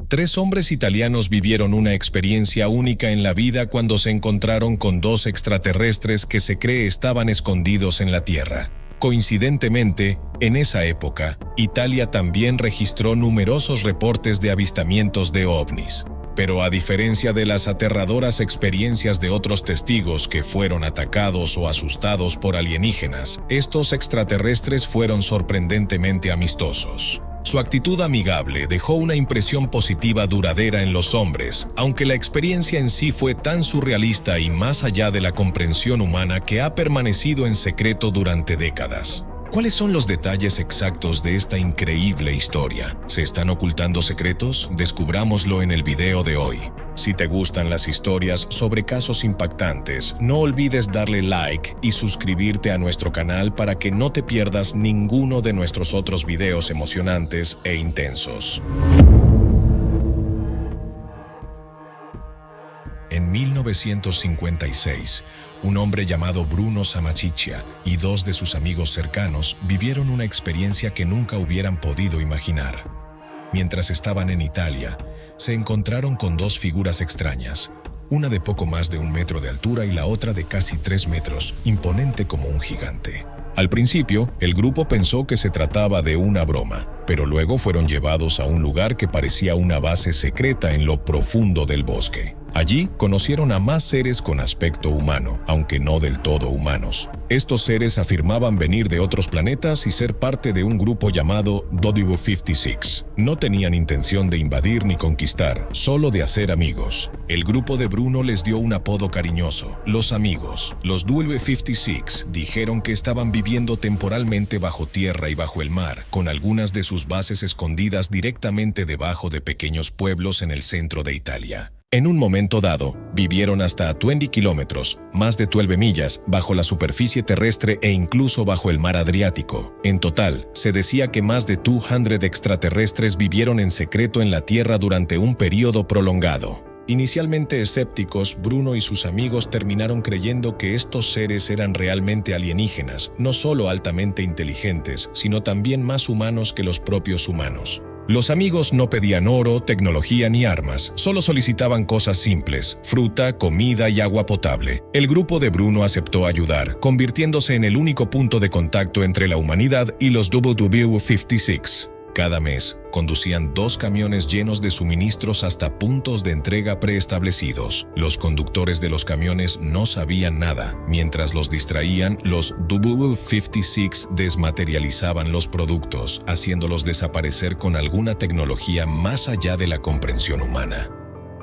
3 hombres italianos vivieron una experiencia única en la vida cuando se encontraron con 2 extraterrestres que se cree estaban escondidos en la Tierra. Coincidentemente, en esa época, Italia también registró numerosos reportes de avistamientos de ovnis. Pero a diferencia de las aterradoras experiencias de otros testigos que fueron atacados o asustados por alienígenas, estos extraterrestres fueron sorprendentemente amistosos. Su actitud amigable dejó una impresión positiva duradera en los hombres, aunque la experiencia en sí fue tan surrealista y más allá de la comprensión humana que ha permanecido en secreto durante décadas. ¿Cuáles son los detalles exactos de esta increíble historia? ¿Se están ocultando secretos? Descubrámoslo en el video de hoy. Si te gustan las historias sobre casos impactantes, no olvides darle like y suscribirte a nuestro canal para que no te pierdas ninguno de nuestros otros videos emocionantes e intensos. En 1956, un hombre llamado Bruno Sammachicha y 2 de sus amigos cercanos vivieron una experiencia que nunca hubieran podido imaginar. Mientras estaban en Italia, se encontraron con 2 figuras extrañas, una de poco más de 1 metro de altura y la otra de casi 3 metros, imponente como un gigante. Al principio, el grupo pensó que se trataba de una broma, pero luego fueron llevados a un lugar que parecía una base secreta en lo profundo del bosque. Allí conocieron a más seres con aspecto humano, aunque no del todo humanos. Estos seres afirmaban venir de otros planetas y ser parte de un grupo llamado W56. No tenían intención de invadir ni conquistar, solo de hacer amigos. El grupo de Bruno les dio un apodo cariñoso, los amigos. Los W56 dijeron que estaban viviendo temporalmente bajo tierra y bajo el mar, con algunas de sus bases escondidas directamente debajo de pequeños pueblos en el centro de Italia. En un momento dado, vivieron hasta 20 kilómetros, más de 12 millas, bajo la superficie terrestre e incluso bajo el mar Adriático. En total, se decía que más de 200 extraterrestres vivieron en secreto en la Tierra durante un periodo prolongado. Inicialmente escépticos, Bruno y sus amigos terminaron creyendo que estos seres eran realmente alienígenas, no solo altamente inteligentes, sino también más humanos que los propios humanos. Los amigos no pedían oro, tecnología ni armas, solo solicitaban cosas simples, fruta, comida y agua potable. El grupo de Bruno aceptó ayudar, convirtiéndose en el único punto de contacto entre la humanidad y los W56. Cada mes, conducían 2 camiones llenos de suministros hasta puntos de entrega preestablecidos. Los conductores de los camiones no sabían nada. Mientras los distraían, los W56 desmaterializaban los productos, haciéndolos desaparecer con alguna tecnología más allá de la comprensión humana.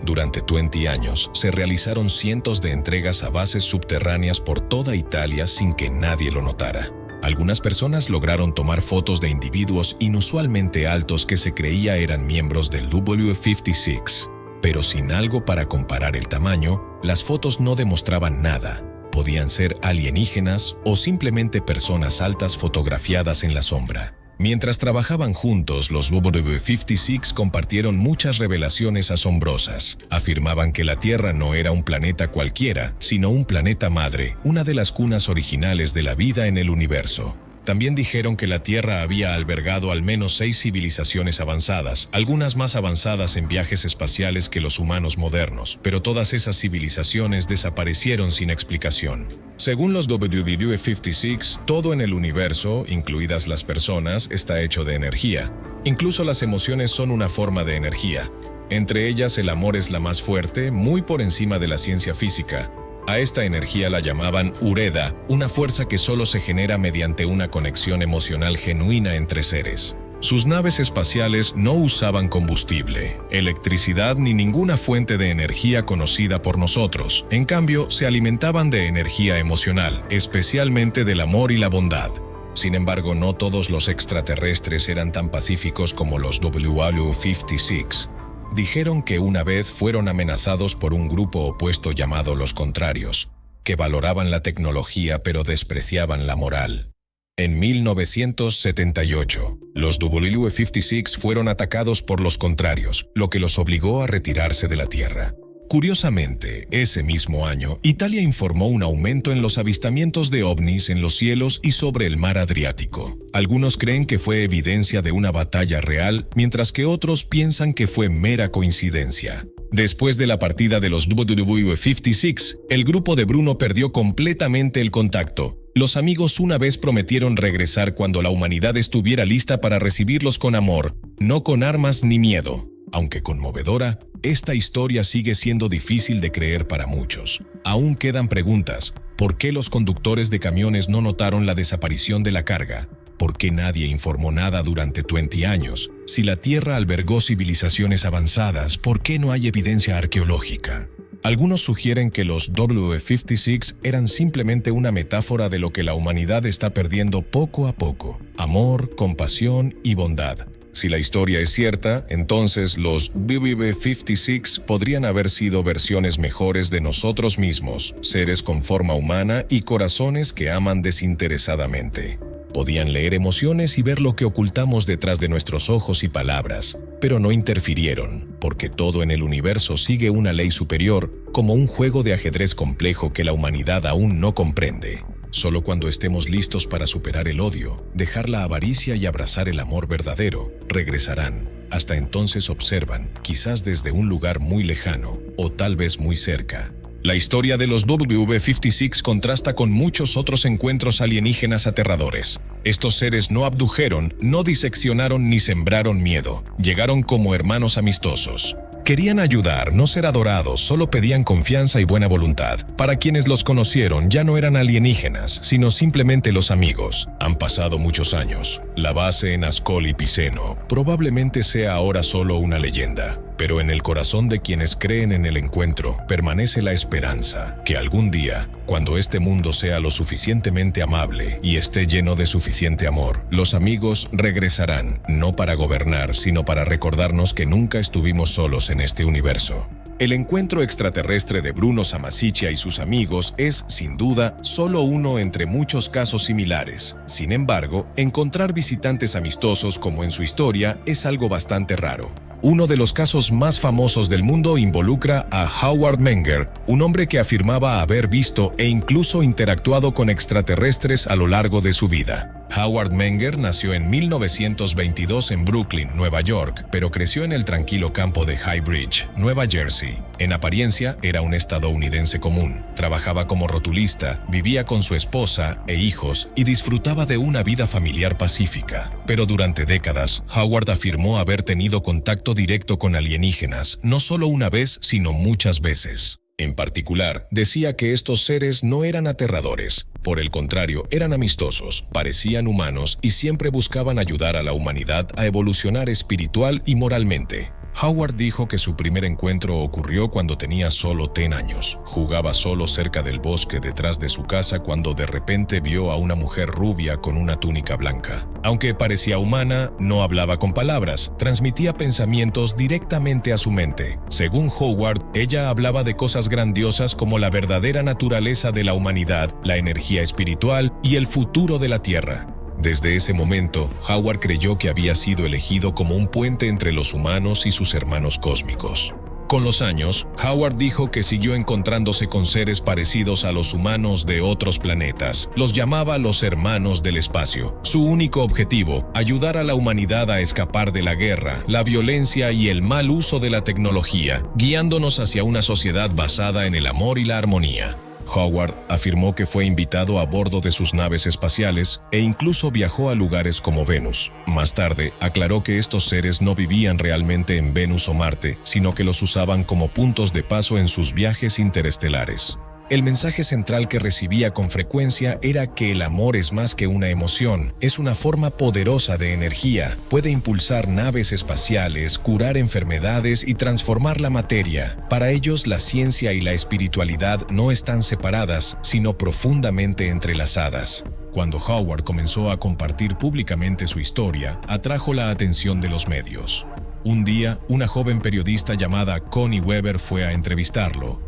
Durante 20 años, se realizaron cientos de entregas a bases subterráneas por toda Italia sin que nadie lo notara. Algunas personas lograron tomar fotos de individuos inusualmente altos que se creía eran miembros del W56, pero sin algo para comparar el tamaño, las fotos no demostraban nada. Podían ser alienígenas o simplemente personas altas fotografiadas en la sombra. Mientras trabajaban juntos, los W56 compartieron muchas revelaciones asombrosas. Afirmaban que la Tierra no era un planeta cualquiera, sino un planeta madre, una de las cunas originales de la vida en el universo. También dijeron que la Tierra había albergado al menos 6 civilizaciones avanzadas, algunas más avanzadas en viajes espaciales que los humanos modernos, pero todas esas civilizaciones desaparecieron sin explicación. Según los W56, todo en el universo, incluidas las personas, está hecho de energía. Incluso las emociones son una forma de energía. Entre ellas, el amor es la más fuerte, muy por encima de la ciencia física. A esta energía la llamaban Ureda, una fuerza que solo se genera mediante una conexión emocional genuina entre seres. Sus naves espaciales no usaban combustible, electricidad ni ninguna fuente de energía conocida por nosotros. En cambio, se alimentaban de energía emocional, especialmente del amor y la bondad. Sin embargo, no todos los extraterrestres eran tan pacíficos como los W56. Dijeron que una vez fueron amenazados por un grupo opuesto llamado los Contrarios, que valoraban la tecnología pero despreciaban la moral. En 1978, los W56 fueron atacados por los Contrarios, lo que los obligó a retirarse de la Tierra. Curiosamente, ese mismo año, Italia informó un aumento en los avistamientos de ovnis en los cielos y sobre el mar Adriático. Algunos creen que fue evidencia de una batalla real, mientras que otros piensan que fue mera coincidencia. Después de la partida de los WW56, el grupo de Bruno perdió completamente el contacto. Los amigos una vez prometieron regresar cuando la humanidad estuviera lista para recibirlos con amor, no con armas ni miedo. Aunque conmovedora, esta historia sigue siendo difícil de creer para muchos. Aún quedan preguntas. ¿Por qué los conductores de camiones no notaron la desaparición de la carga? ¿Por qué nadie informó nada durante 20 años? Si la Tierra albergó civilizaciones avanzadas, ¿por qué no hay evidencia arqueológica? Algunos sugieren que los W56 eran simplemente una metáfora de lo que la humanidad está perdiendo poco a poco: amor, compasión y bondad. Si la historia es cierta, entonces los WW56 podrían haber sido versiones mejores de nosotros mismos, seres con forma humana y corazones que aman desinteresadamente. Podían leer emociones y ver lo que ocultamos detrás de nuestros ojos y palabras, pero no interfirieron, porque todo en el universo sigue una ley superior, como un juego de ajedrez complejo que la humanidad aún no comprende. Solo cuando estemos listos para superar el odio, dejar la avaricia y abrazar el amor verdadero, regresarán. Hasta entonces observan, quizás desde un lugar muy lejano, o tal vez muy cerca. La historia de los WW56 contrasta con muchos otros encuentros alienígenas aterradores. Estos seres no abdujeron, no diseccionaron ni sembraron miedo. Llegaron como hermanos amistosos. Querían ayudar, no ser adorados, solo pedían confianza y buena voluntad. Para quienes los conocieron, ya no eran alienígenas, sino simplemente los amigos. Han pasado muchos años. La base en Ascoli Piceno probablemente sea ahora solo una leyenda. Pero en el corazón de quienes creen en el encuentro permanece la esperanza que algún día, cuando este mundo sea lo suficientemente amable y esté lleno de suficiente amor, los amigos regresarán, no para gobernar, sino para recordarnos que nunca estuvimos solos en este universo. El encuentro extraterrestre de Bruno Sammachitia y sus amigos es, sin duda, solo uno entre muchos casos similares. Sin embargo, encontrar visitantes amistosos como en su historia es algo bastante raro. Uno de los casos más famosos del mundo involucra a Howard Menger, un hombre que afirmaba haber visto e incluso interactuado con extraterrestres a lo largo de su vida. Howard Menger nació en 1922 en Brooklyn, Nueva York, pero creció en el tranquilo campo de High Bridge, Nueva Jersey. En apariencia, era un estadounidense común. Trabajaba como rotulista, vivía con su esposa e hijos y disfrutaba de una vida familiar pacífica. Pero durante décadas, Howard afirmó haber tenido contacto directo con alienígenas, no solo una vez, sino muchas veces. En particular, decía que estos seres no eran aterradores. Por el contrario, eran amistosos, parecían humanos y siempre buscaban ayudar a la humanidad a evolucionar espiritual y moralmente. Howard dijo que su primer encuentro ocurrió cuando tenía solo 10 años. Jugaba solo cerca del bosque detrás de su casa cuando de repente vio a una mujer rubia con una túnica blanca. Aunque parecía humana, no hablaba con palabras, transmitía pensamientos directamente a su mente. Según Howard, ella hablaba de cosas grandiosas como la verdadera naturaleza de la humanidad, la energía espiritual y el futuro de la Tierra. Desde ese momento, Howard creyó que había sido elegido como un puente entre los humanos y sus hermanos cósmicos. Con los años, Howard dijo que siguió encontrándose con seres parecidos a los humanos de otros planetas. Los llamaba los hermanos del espacio. Su único objetivo, ayudar a la humanidad a escapar de la guerra, la violencia y el mal uso de la tecnología, guiándonos hacia una sociedad basada en el amor y la armonía. Howard afirmó que fue invitado a bordo de sus naves espaciales e incluso viajó a lugares como Venus. Más tarde, aclaró que estos seres no vivían realmente en Venus o Marte, sino que los usaban como puntos de paso en sus viajes interestelares. El mensaje central que recibía con frecuencia era que el amor es más que una emoción, es una forma poderosa de energía, puede impulsar naves espaciales, curar enfermedades y transformar la materia. Para ellos, la ciencia y la espiritualidad no están separadas, sino profundamente entrelazadas. Cuando Howard comenzó a compartir públicamente su historia, atrajo la atención de los medios. Un día, una joven periodista llamada Connie Weber fue a entrevistarlo.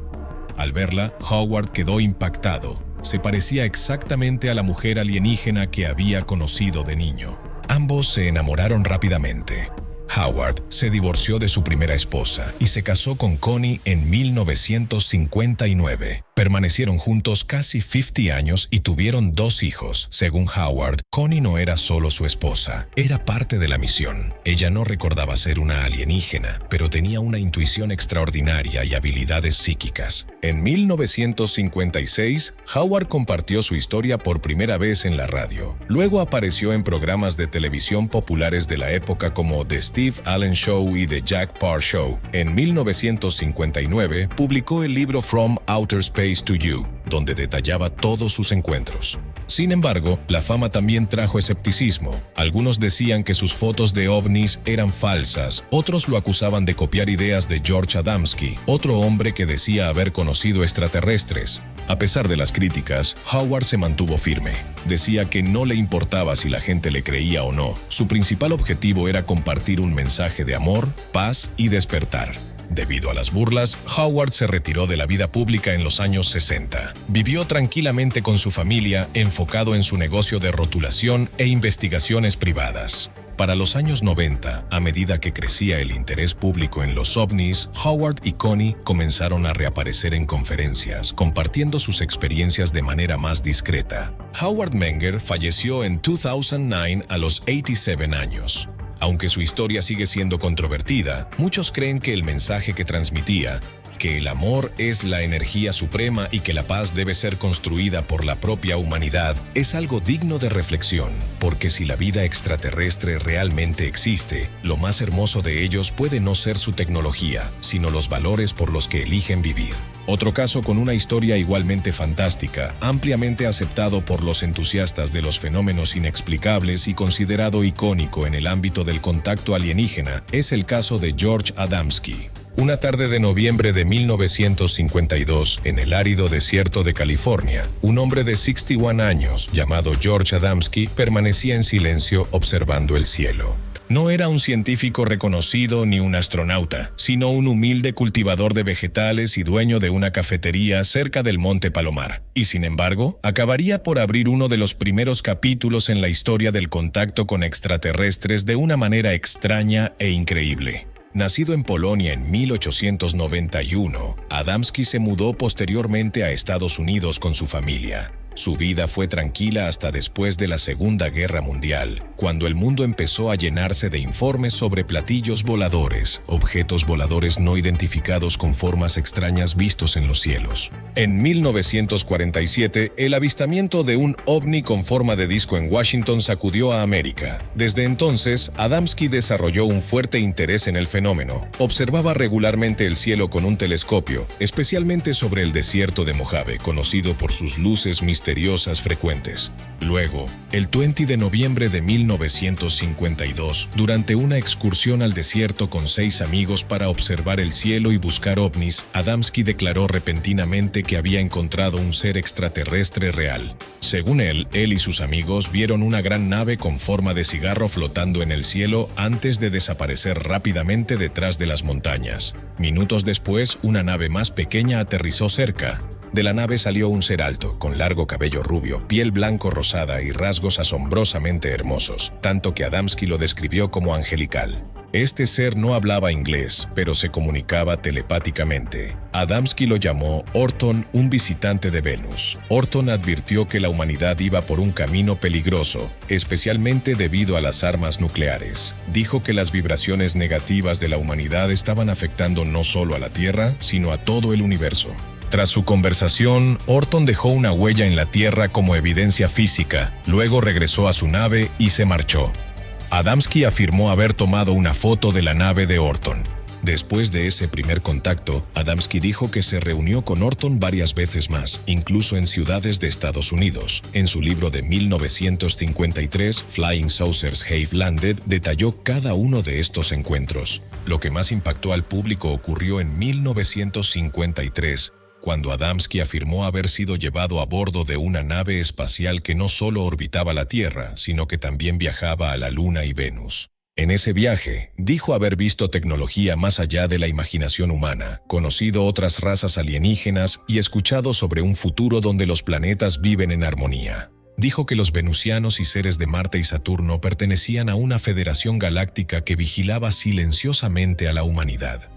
Al verla, Howard quedó impactado. Se parecía exactamente a la mujer alienígena que había conocido de niño. Ambos se enamoraron rápidamente. Howard se divorció de su primera esposa y se casó con Connie en 1959. Permanecieron juntos casi 50 años y tuvieron 2 hijos. Según Howard, Connie no era solo su esposa, era parte de la misión. Ella no recordaba ser una alienígena, pero tenía una intuición extraordinaria y habilidades psíquicas. En 1956, Howard compartió su historia por primera vez en la radio. Luego apareció en programas de televisión populares de la época como The Steve Allen Show y The Jack Paar Show. En 1959, publicó el libro From Outer Space to You, donde detallaba todos sus encuentros. Sin embargo, la fama también trajo escepticismo. Algunos decían que sus fotos de ovnis eran falsas, otros lo acusaban de copiar ideas de George Adamski, otro hombre que decía haber conocido extraterrestres. A pesar de las críticas, Howard se mantuvo firme. Decía que no le importaba si la gente le creía o no. Su principal objetivo era compartir un mensaje de amor, paz y despertar. Debido a las burlas, Howard se retiró de la vida pública en los años 60. Vivió tranquilamente con su familia, enfocado en su negocio de rotulación e investigaciones privadas. Para los años 90, a medida que crecía el interés público en los ovnis, Howard y Connie comenzaron a reaparecer en conferencias, compartiendo sus experiencias de manera más discreta. Howard Menger falleció en 2009 a los 87 años. Aunque su historia sigue siendo controvertida, muchos creen que el mensaje que transmitía, que el amor es la energía suprema y que la paz debe ser construida por la propia humanidad, es algo digno de reflexión, porque si la vida extraterrestre realmente existe, lo más hermoso de ellos puede no ser su tecnología, sino los valores por los que eligen vivir. Otro caso con una historia igualmente fantástica, ampliamente aceptado por los entusiastas de los fenómenos inexplicables y considerado icónico en el ámbito del contacto alienígena, es el caso de George Adamski. Una tarde de noviembre de 1952, en el árido desierto de California, un hombre de 61 años, llamado George Adamski, permanecía en silencio observando el cielo. No era un científico reconocido ni un astronauta, sino un humilde cultivador de vegetales y dueño de una cafetería cerca del Monte Palomar. Y sin embargo, acabaría por abrir uno de los primeros capítulos en la historia del contacto con extraterrestres de una manera extraña e increíble. Nacido en Polonia en 1891, Adamski se mudó posteriormente a Estados Unidos con su familia. Su vida fue tranquila hasta después de la Segunda Guerra Mundial, cuando el mundo empezó a llenarse de informes sobre platillos voladores, objetos voladores no identificados con formas extrañas vistos en los cielos. En 1947, el avistamiento de un ovni con forma de disco en Washington sacudió a América. Desde entonces, Adamski desarrolló un fuerte interés en el fenómeno. Observaba regularmente el cielo con un telescopio, especialmente sobre el desierto de Mojave, conocido por sus luces misteriosas frecuentes. Luego, el 20 de noviembre de 1952, durante una excursión al desierto con 6 amigos para observar el cielo y buscar ovnis, Adamski declaró repentinamente que había encontrado un ser extraterrestre real. Según él y sus amigos vieron una gran nave con forma de cigarro flotando en el cielo antes de desaparecer rápidamente detrás de las montañas. Minutos después, una nave más pequeña aterrizó cerca. De la nave salió un ser alto, con largo cabello rubio, piel blanco-rosada y rasgos asombrosamente hermosos, tanto que Adamski lo describió como angelical. Este ser no hablaba inglés, pero se comunicaba telepáticamente. Adamski lo llamó Orton, un visitante de Venus. Orton advirtió que la humanidad iba por un camino peligroso, especialmente debido a las armas nucleares. Dijo que las vibraciones negativas de la humanidad estaban afectando no solo a la Tierra, sino a todo el universo. Tras su conversación, Orton dejó una huella en la Tierra como evidencia física, luego regresó a su nave y se marchó. Adamski afirmó haber tomado una foto de la nave de Orton. Después de ese primer contacto, Adamski dijo que se reunió con Orton varias veces más, incluso en ciudades de Estados Unidos. En su libro de 1953, Flying Saucers Have Landed, detalló cada uno de estos encuentros. Lo que más impactó al público ocurrió en 1953, cuando Adamski afirmó haber sido llevado a bordo de una nave espacial que no solo orbitaba la Tierra, sino que también viajaba a la Luna y Venus. En ese viaje, dijo haber visto tecnología más allá de la imaginación humana, conocido otras razas alienígenas y escuchado sobre un futuro donde los planetas viven en armonía. Dijo que los venusianos y seres de Marte y Saturno pertenecían a una federación galáctica que vigilaba silenciosamente a la humanidad.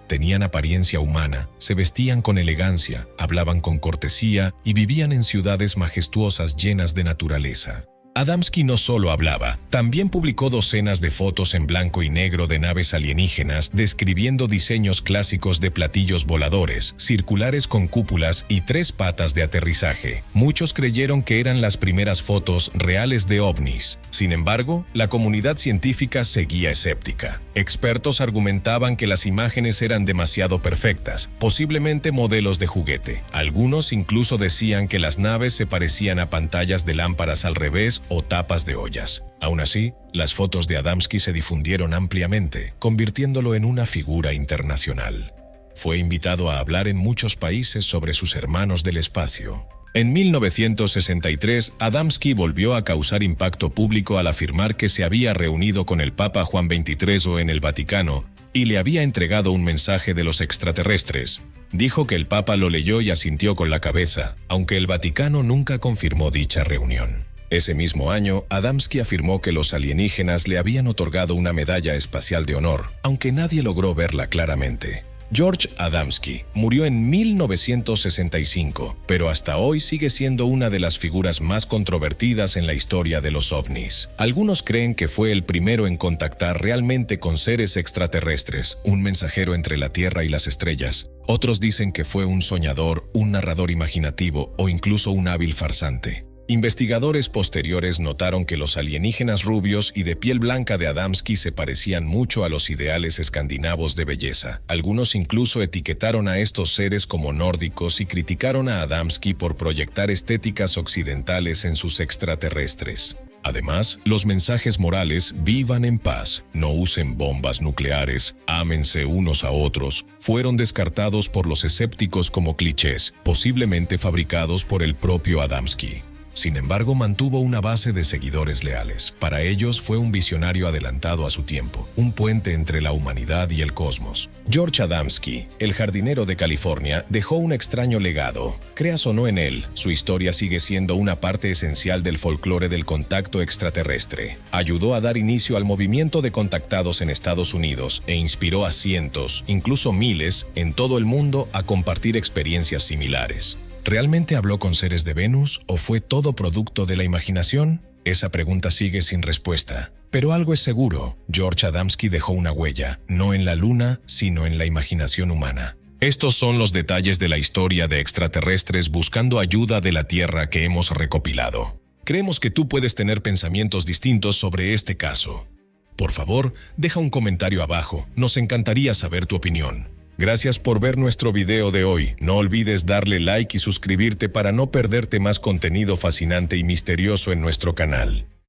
Tenían apariencia humana, se vestían con elegancia, hablaban con cortesía y vivían en ciudades majestuosas llenas de naturaleza. Adamski no solo hablaba, también publicó docenas de fotos en blanco y negro de naves alienígenas describiendo diseños clásicos de platillos voladores, circulares con cúpulas y 3 patas de aterrizaje. Muchos creyeron que eran las primeras fotos reales de ovnis. Sin embargo, la comunidad científica seguía escéptica. Expertos argumentaban que las imágenes eran demasiado perfectas, posiblemente modelos de juguete. Algunos incluso decían que las naves se parecían a pantallas de lámparas al revés o tapas de ollas. Aún así, las fotos de Adamski se difundieron ampliamente, convirtiéndolo en una figura internacional. Fue invitado a hablar en muchos países sobre sus hermanos del espacio. En 1963, Adamski volvió a causar impacto público al afirmar que se había reunido con el Papa Juan XXIII en el Vaticano y le había entregado un mensaje de los extraterrestres. Dijo que el Papa lo leyó y asintió con la cabeza, aunque el Vaticano nunca confirmó dicha reunión. Ese mismo año, Adamski afirmó que los alienígenas le habían otorgado una medalla espacial de honor, aunque nadie logró verla claramente. George Adamski murió en 1965, pero hasta hoy sigue siendo una de las figuras más controvertidas en la historia de los ovnis. Algunos creen que fue el primero en contactar realmente con seres extraterrestres, un mensajero entre la Tierra y las estrellas. Otros dicen que fue un soñador, un narrador imaginativo o incluso un hábil farsante. Investigadores posteriores notaron que los alienígenas rubios y de piel blanca de Adamski se parecían mucho a los ideales escandinavos de belleza. Algunos incluso etiquetaron a estos seres como nórdicos y criticaron a Adamski por proyectar estéticas occidentales en sus extraterrestres. Además, los mensajes morales «vivan en paz», «no usen bombas nucleares», «ámense unos a otros», fueron descartados por los escépticos como clichés, posiblemente fabricados por el propio Adamski. Sin embargo, mantuvo una base de seguidores leales. Para ellos fue un visionario adelantado a su tiempo, un puente entre la humanidad y el cosmos. George Adamski, el jardinero de California, dejó un extraño legado. Creas o no en él, su historia sigue siendo una parte esencial del folclore del contacto extraterrestre. Ayudó a dar inicio al movimiento de contactados en Estados Unidos e inspiró a cientos, incluso miles, en todo el mundo a compartir experiencias similares. ¿Realmente habló con seres de Venus o fue todo producto de la imaginación? Esa pregunta sigue sin respuesta. Pero algo es seguro, George Adamski dejó una huella, no en la Luna, sino en la imaginación humana. Estos son los detalles de la historia de extraterrestres buscando ayuda de la Tierra que hemos recopilado. Creemos que tú puedes tener pensamientos distintos sobre este caso. Por favor, deja un comentario abajo, nos encantaría saber tu opinión. Gracias por ver nuestro video de hoy. No olvides darle like y suscribirte para no perderte más contenido fascinante y misterioso en nuestro canal.